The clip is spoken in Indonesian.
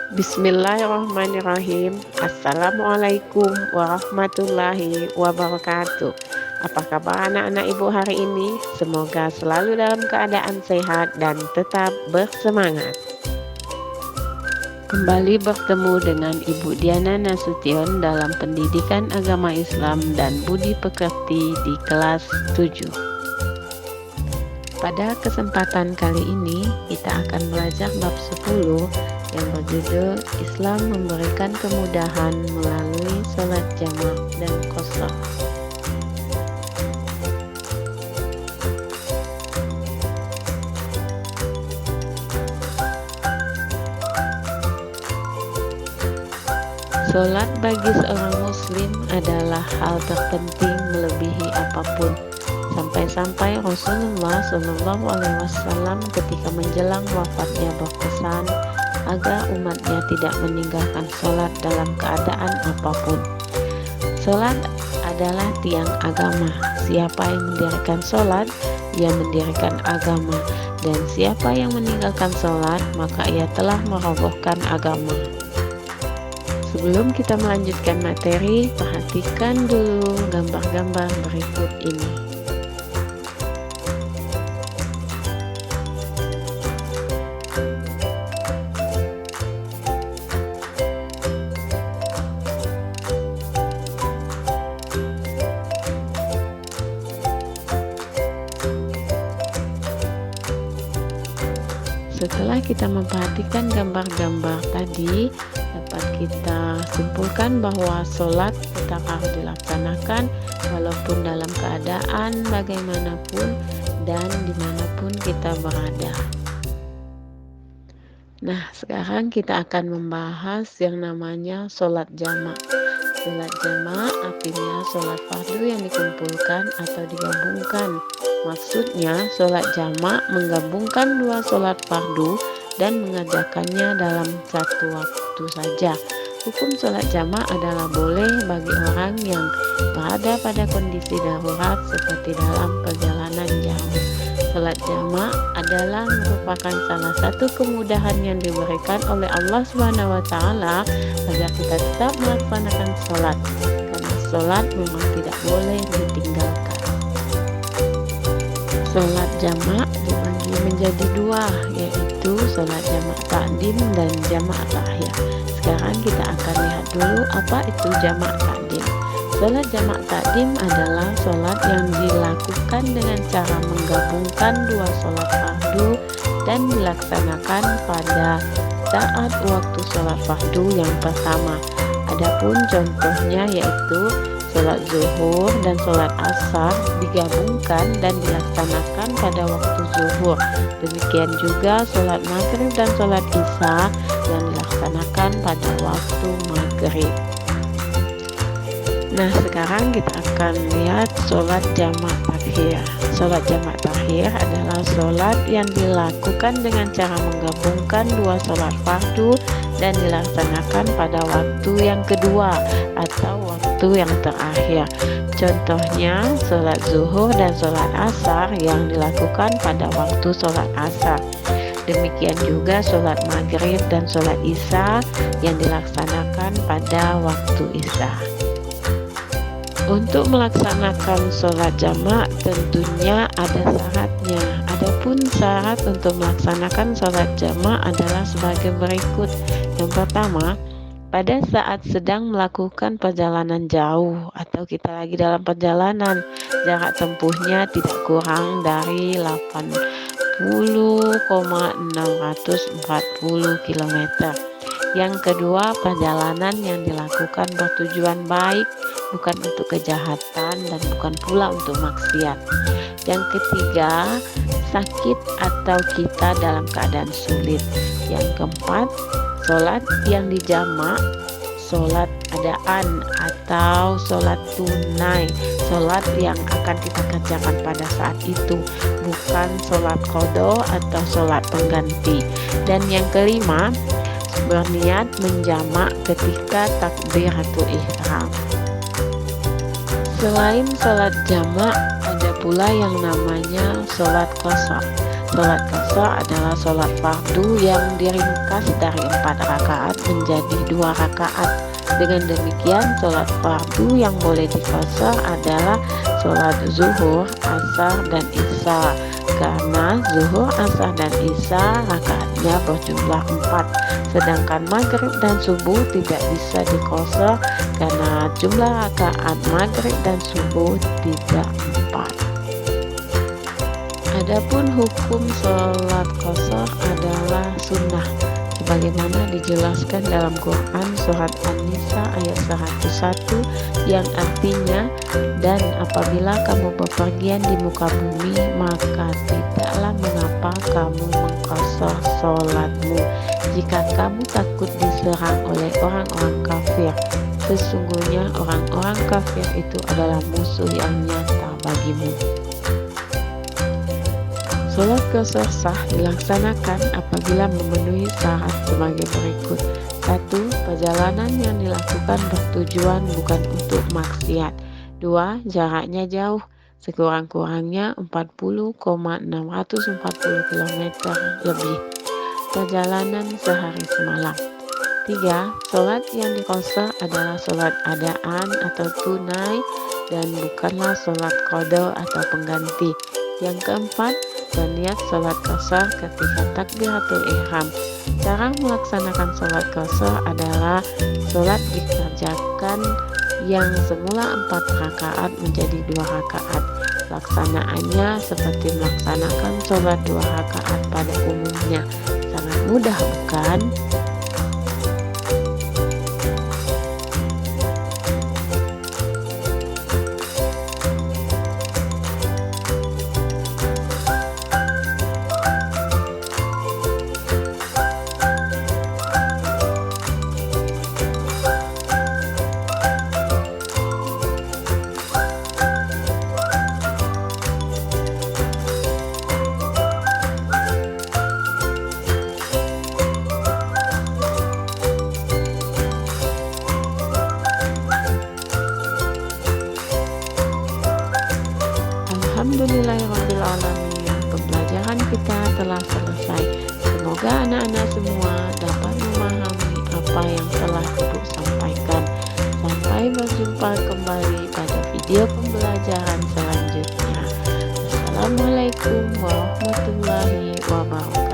Bismillahirrahmanirrahim. Assalamualaikum warahmatullahi wabarakatuh. Apa kabar anak-anak ibu hari ini? Semoga selalu dalam keadaan sehat dan tetap bersemangat. Kembali bertemu dengan Ibu Diana Nasution dalam Pendidikan Agama Islam dan Budi Pekerti di kelas 7. Pada kesempatan kali ini kita akan belajar bab 10 yang berjudul Islam memberikan kemudahan melalui sholat jamak dan qashar. Sholat bagi seorang muslim adalah hal terpenting melebihi apapun. Sampai-sampai Rasulullah SAW ketika menjelang wafatnya berpesan agar umatnya tidak meninggalkan sholat dalam keadaan apapun. Sholat adalah tiang agama. Siapa yang mendirikan sholat, ia mendirikan agama. Dan siapa yang meninggalkan sholat, maka ia telah merobohkan agama. Sebelum kita melanjutkan materi, perhatikan dulu gambar-gambar berikut ini. Setelah kita memperhatikan gambar-gambar tadi, dapat kita simpulkan bahwa sholat tetap harus dilaksanakan walaupun dalam keadaan bagaimanapun dan dimanapun kita berada. Nah, sekarang kita akan membahas yang namanya sholat jamak. Sholat jamak artinya sholat fardu yang dikumpulkan atau digabungkan. Maksudnya, sholat jamak menggabungkan dua sholat fardu dan mengerjakannya dalam satu waktu saja. Hukum sholat jamak adalah boleh bagi orang yang berada pada kondisi darurat seperti dalam perjalanan jauh. Sholat jamak adalah merupakan salah satu kemudahan yang diberikan oleh Allah SWT agar kita tetap melaksanakan sholat, karena sholat memang tidak boleh ditinggalkan. Sholat jamak dibagi menjadi dua, yaitu sholat jamak takdim dan jamak takhir. Sekarang kita akan lihat dulu apa itu jamak takdim. Sholat jamak takdim adalah sholat yang dilakukan dengan cara menggabungkan dua sholat fardu dan dilaksanakan pada saat waktu sholat fardu yang pertama. Adapun contohnya yaitu sholat zuhur dan sholat asar digabungkan dan dilaksanakan pada waktu zuhur. Demikian juga sholat maghrib dan sholat isya yang dilaksanakan pada waktu maghrib. Nah, sekarang kita akan lihat sholat jamak takhir. Sholat jamak takhir adalah sholat yang dilakukan dengan cara menggabungkan dua sholat fardu dan dilaksanakan pada waktu yang kedua atau waktu yang terakhir. Contohnya sholat zuhur dan sholat asar yang dilakukan pada waktu sholat asar. Demikian juga sholat maghrib dan sholat isya yang dilaksanakan pada waktu isya. Untuk melaksanakan sholat jamak tentunya ada syaratnya. Adapun syarat untuk melaksanakan sholat jamak adalah sebagai berikut. Yang pertama, pada saat sedang melakukan perjalanan jauh atau kita lagi dalam perjalanan, jarak tempuhnya tidak kurang dari 80,640 km. Yang kedua, perjalanan yang dilakukan bertujuan baik, bukan untuk kejahatan dan bukan pula untuk maksiat. Yang ketiga, sakit atau kita dalam keadaan sulit. Yang keempat, sholat yang dijamak, sholat adaan atau sholat tunai, sholat yang akan kita kerjakan pada saat itu, bukan sholat qadha atau sholat pengganti. Dan yang kelima, berniat menjamak ketika takbiratul ihram. Selain sholat jamak, ada pula yang namanya sholat qashar. Sholat qasar adalah sholat fardu yang diringkas dari 4 rakaat menjadi 2 rakaat. Dengan demikian, sholat fardu yang boleh diqasar adalah sholat zuhur, asar, dan isya. Karena zuhur, asar, dan isya rakaatnya berjumlah 4. Sedangkan maghrib dan subuh tidak bisa diqasar karena jumlah rakaat maghrib dan subuh tidak 4. Adapun hukum sholat qasar adalah sunnah sebagaimana dijelaskan dalam Quran surat An-Nisa ayat 101 yang artinya, dan apabila kamu bepergian di muka bumi maka tidaklah mengapa kamu mengqasar sholatmu jika kamu takut diserang oleh orang-orang kafir. Sesungguhnya orang-orang kafir itu adalah musuh yang nyata bagimu. Sholat qasar sah dilaksanakan apabila memenuhi syarat sebagai berikut. 1. Perjalanan yang dilakukan bertujuan bukan untuk maksiat. 2. Jaraknya jauh, sekurang-kurangnya 40,640 km lebih. Perjalanan sehari semalam. 3. Sholat yang diqasar adalah sholat adaan atau tunai dan bukanlah sholat qada atau pengganti. Yang keempat, berniat sholat qasar ketika takbiratul ihram. Cara melaksanakan sholat qasar adalah sholat dikerjakan yang semula 4 rakaat menjadi 2 rakaat. Laksanaannya seperti melaksanakan sholat 2 rakaat pada umumnya. Sangat mudah, bukan? Alhamdulillahirrahmanirrahim, pembelajaran kita telah selesai. Semoga anak-anak semua dapat memahami apa yang telah Ibu sampaikan. Sampai berjumpa kembali pada video pembelajaran selanjutnya. Assalamualaikum warahmatullahi wabarakatuh.